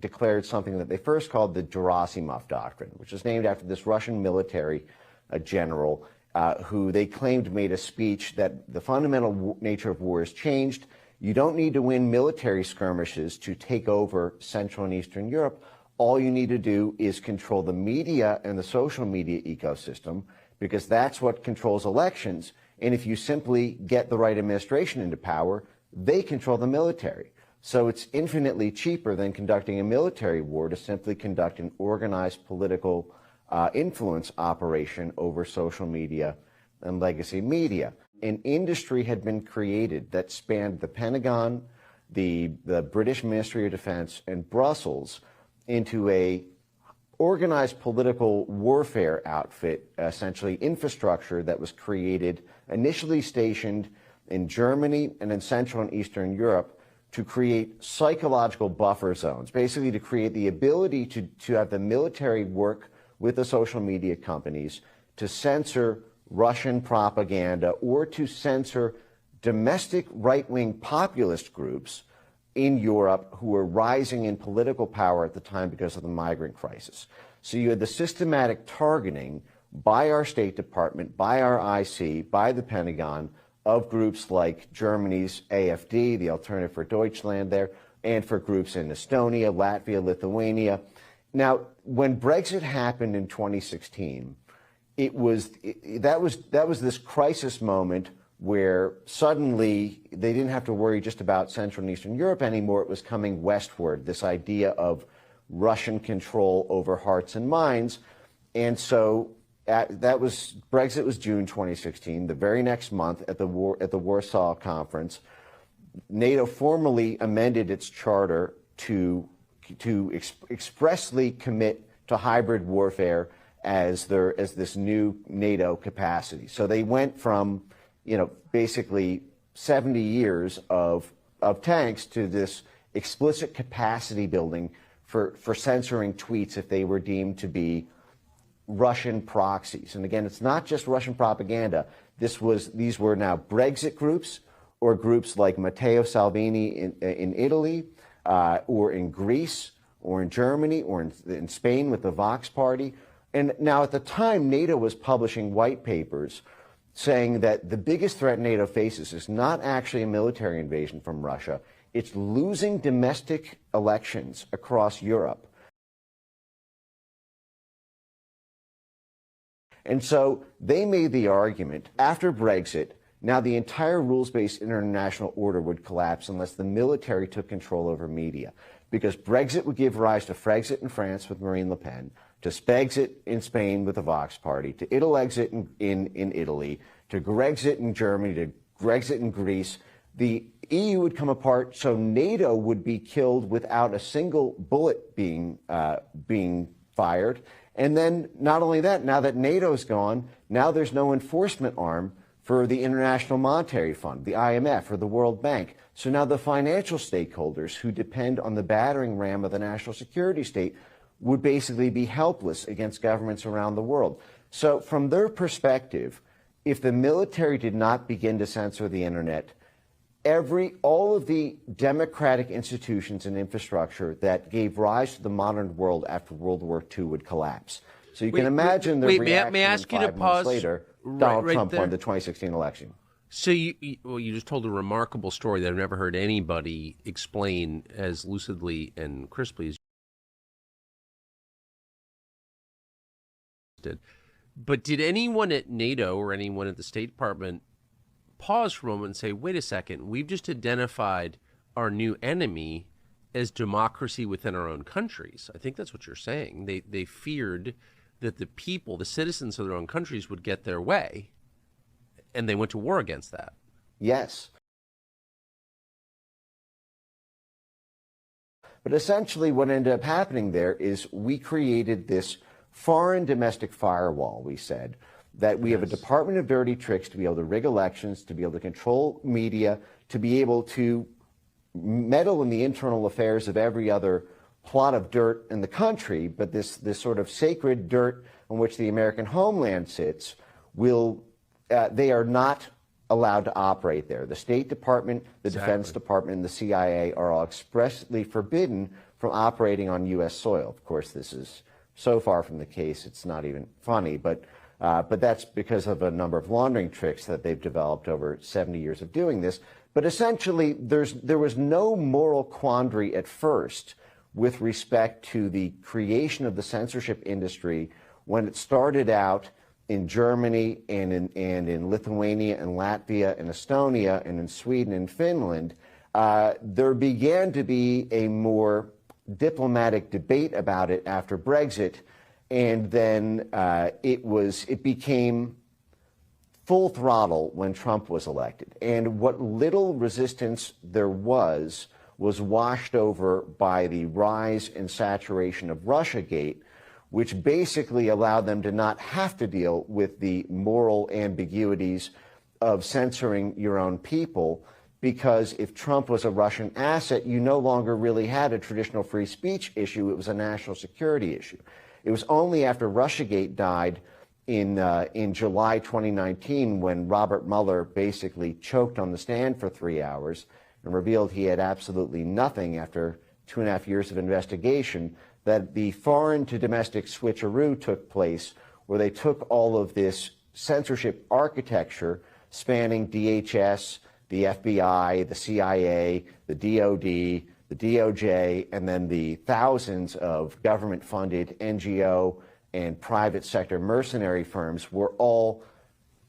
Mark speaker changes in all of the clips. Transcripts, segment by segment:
Speaker 1: declared something that they first called the Gerasimov Doctrine, which is named after this Russian military general who they claimed made a speech that the fundamental nature of war has changed. You don't need to win military skirmishes to take over Central and Eastern Europe. All you need to do is control the media and the social media ecosystem, because that's what controls elections. And if you simply get the right administration into power, they control the military. So it's infinitely cheaper than conducting a military war to simply conduct an organized political influence operation over social media and legacy media. An industry had been created that spanned the Pentagon, the British Ministry of Defense, and Brussels into a organized political warfare outfit, essentially infrastructure that was created, initially stationed in Germany and in Central and Eastern Europe, to create psychological buffer zones, basically to create the ability to have the military work with the social media companies to censor Russian propaganda or to censor domestic right-wing populist groups in Europe who were rising in political power at the time because of the migrant crisis. So you had the systematic targeting by our State Department, by our IC, by the Pentagon, of groups like Germany's AfD, the Alternative for Deutschland there, and for groups in Estonia, Latvia, Lithuania. Now, when Brexit happened in 2016, that was this crisis moment where suddenly they didn't have to worry just about Central and Eastern Europe anymore. It was coming westward, this idea of Russian control over hearts and minds. And so Brexit was June 2016. The very next month at the Warsaw Conference, NATO formally amended its charter to expressly commit to hybrid warfare as this new NATO capacity. So they went from, basically 70 years of tanks to this explicit capacity building for censoring tweets if they were deemed to be Russian proxies. And again, it's not just Russian propaganda. These were now Brexit groups, or groups like Matteo Salvini in Italy, or in Greece, or in Germany, or in Spain with the Vox Party. And now at the time, NATO was publishing white papers saying that the biggest threat NATO faces is not actually a military invasion from Russia. It's losing domestic elections across Europe. And so they made the argument, after Brexit, now the entire rules-based international order would collapse unless the military took control over media. Because Brexit would give rise to Frexit in France with Marine Le Pen, to Spexit in Spain with the Vox Party, to Italexit in Italy, to Grexit in Germany, to Grexit in Greece. The EU would come apart, so NATO would be killed without a single bullet being fired. And then not only that, now that NATO's gone, now there's no enforcement arm for the International Monetary Fund, the IMF, or the World Bank. So now the financial stakeholders who depend on the battering ram of the national security state would basically be helpless against governments around the world. So from their perspective, if the military did not begin to censor the internet, all of the democratic institutions and infrastructure that gave rise to the modern world after World War II would collapse. So you can imagine the reaction
Speaker 2: may I ask
Speaker 1: when
Speaker 2: you to
Speaker 1: 5 months later, Donald Trump
Speaker 2: there.
Speaker 1: won the 2016 election.
Speaker 2: So you just told a remarkable story that I've never heard anybody explain as lucidly and crisply as you did. But did anyone at NATO or anyone at the State Department pause for a moment and say, wait a second, we've just identified our new enemy as democracy within our own countries? I think that's what you're saying. They feared that the people, the citizens of their own countries, would get their way, and they went to war against that.
Speaker 1: Yes. But essentially what ended up happening there is we created this foreign domestic firewall, we said, that we have a Department of Dirty Tricks to be able to rig elections, to be able to control media, to be able to meddle in the internal affairs of every other plot of dirt in the country, but this sort of sacred dirt on which the American homeland sits they are not allowed to operate there. The State Department, the Defense Department, and the CIA are all expressly forbidden from operating on U.S. soil. Of course, this is so far from the case, it's not even funny, but that's because of a number of laundering tricks that they've developed over 70 years of doing this. But essentially, there was no moral quandary at first with respect to the creation of the censorship industry when it started out in Germany and in Lithuania and Latvia and Estonia and in Sweden and Finland. There began to be a more diplomatic debate about it after Brexit, and then it became full throttle when Trump was elected. And what little resistance there was washed over by the rise and saturation of Russiagate, which basically allowed them to not have to deal with the moral ambiguities of censoring your own people, because if Trump was a Russian asset, you no longer really had a traditional free speech issue. It was a national security issue. It was only after Russiagate died in July 2019 when Robert Mueller basically choked on the stand for 3 hours and revealed he had absolutely nothing after 2.5 years of investigation, that the foreign to domestic switcheroo took place, where they took all of this censorship architecture spanning DHS, the FBI, the CIA, the DOD, the DOJ, and then the thousands of government-funded NGO and private sector mercenary firms were all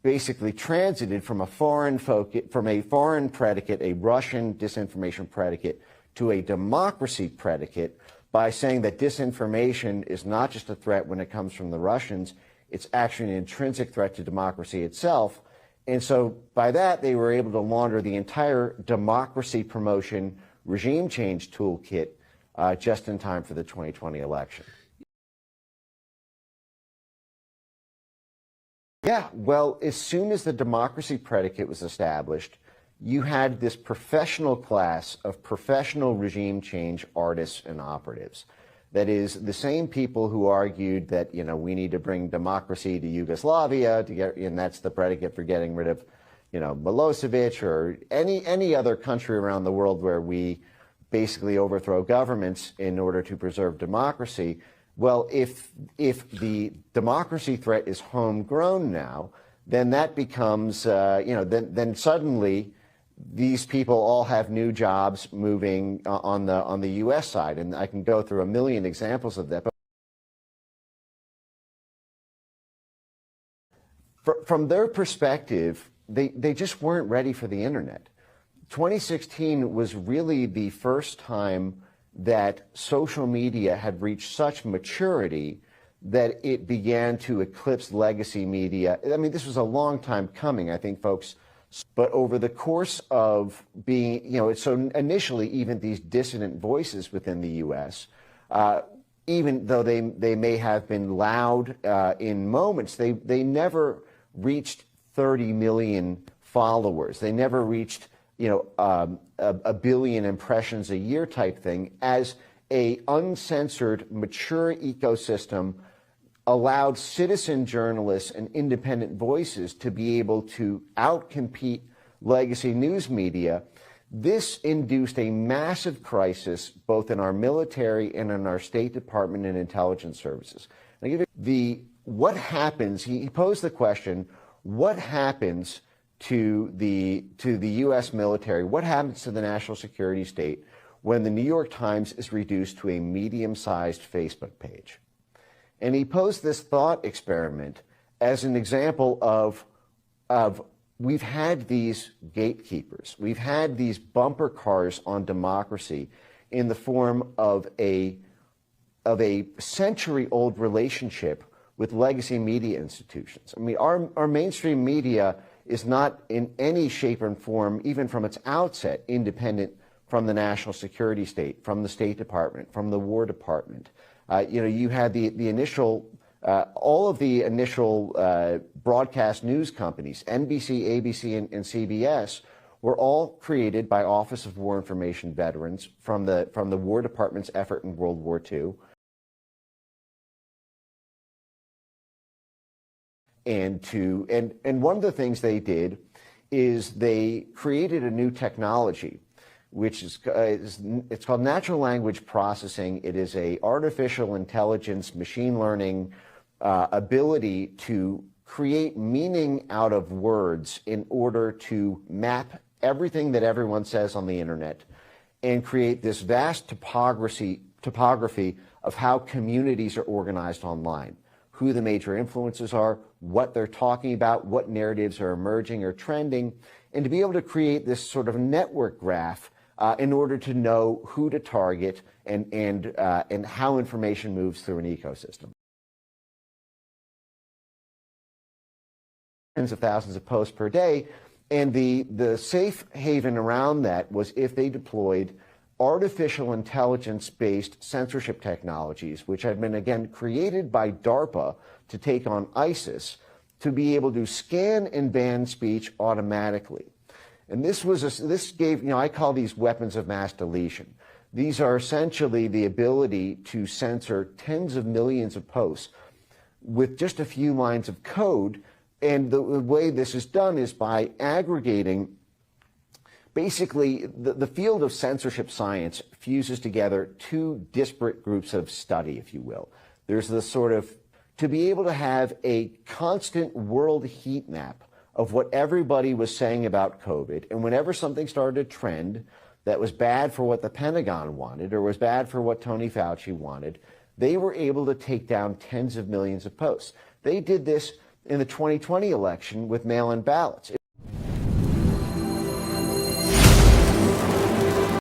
Speaker 1: basically transited from a foreign predicate, a Russian disinformation predicate, to a democracy predicate, by saying that disinformation is not just a threat when it comes from the Russians, it's actually an intrinsic threat to democracy itself. And so by that, they were able to launder the entire democracy promotion regime change toolkit just in time for the 2020 election. Yeah, well, as soon as the democracy predicate was established, you had this professional class of professional regime change artists and operatives. That is, the same people who argued that, you know, we need to bring democracy to Yugoslavia to get, and that's the predicate for getting rid of, you know, Milosevic or any other country around the world where we basically overthrow governments in order to preserve democracy. Well, if the democracy threat is homegrown now, then that becomes, then suddenly these people all have new jobs moving on the U.S. side, and I can go through a million examples of that. But from their perspective, they just weren't ready for the internet. 2016 was really the first time that social media had reached such maturity that it began to eclipse legacy media. I mean, this was a long time coming, I think, folks. But over the course of being, so initially even these dissident voices within the U.S., even though they may have been loud in moments, they never reached 30 million followers. They never reached, a billion impressions a year type thing. As a uncensored, mature ecosystem allowed citizen journalists and independent voices to be able to outcompete legacy news media, this induced a massive crisis both in our military and in our State Department and intelligence services. What happens, he posed the question, what happens to the U.S. military, what happens to the national security state when the New York Times is reduced to a medium-sized Facebook page? And he posed this thought experiment as an example of we've had these gatekeepers, we've had these bumper cars on democracy in the form of a century-old relationship with legacy media institutions. I mean, our mainstream media is not in any shape or form, even from its outset, independent from the national security state, from the State Department, from the War Department. You had the initial, all of the initial broadcast news companies, NBC, ABC, and CBS, were all created by Office of War Information veterans from the War Department's effort in World War II. And one of the things they did is they created a new technology, which is it's called natural language processing. It is a artificial intelligence, machine learning ability to create meaning out of words in order to map everything that everyone says on the internet and create this vast topography of how communities are organized online, who the major influences are, what they're talking about, what narratives are emerging or trending, and to be able to create this sort of network graph in order to know who to target and how information moves through an ecosystem. Tens of thousands of posts per day, and the safe haven around that was if they deployed artificial intelligence-based censorship technologies, which had been, again, created by DARPA to take on ISIS, to be able to scan and ban speech automatically. And this gave, I call these weapons of mass deletion. These are essentially the ability to censor tens of millions of posts with just a few lines of code. And the way this is done is by aggregating. Basically, the field of censorship science fuses together two disparate groups of study, if you will. There's the sort of, to be able to have a constant world heat map of what everybody was saying about COVID, and whenever something started to trend that was bad for what the Pentagon wanted or was bad for what Tony Fauci wanted, they were able to take down tens of millions of posts. They did this in the 2020 election with mail-in ballots.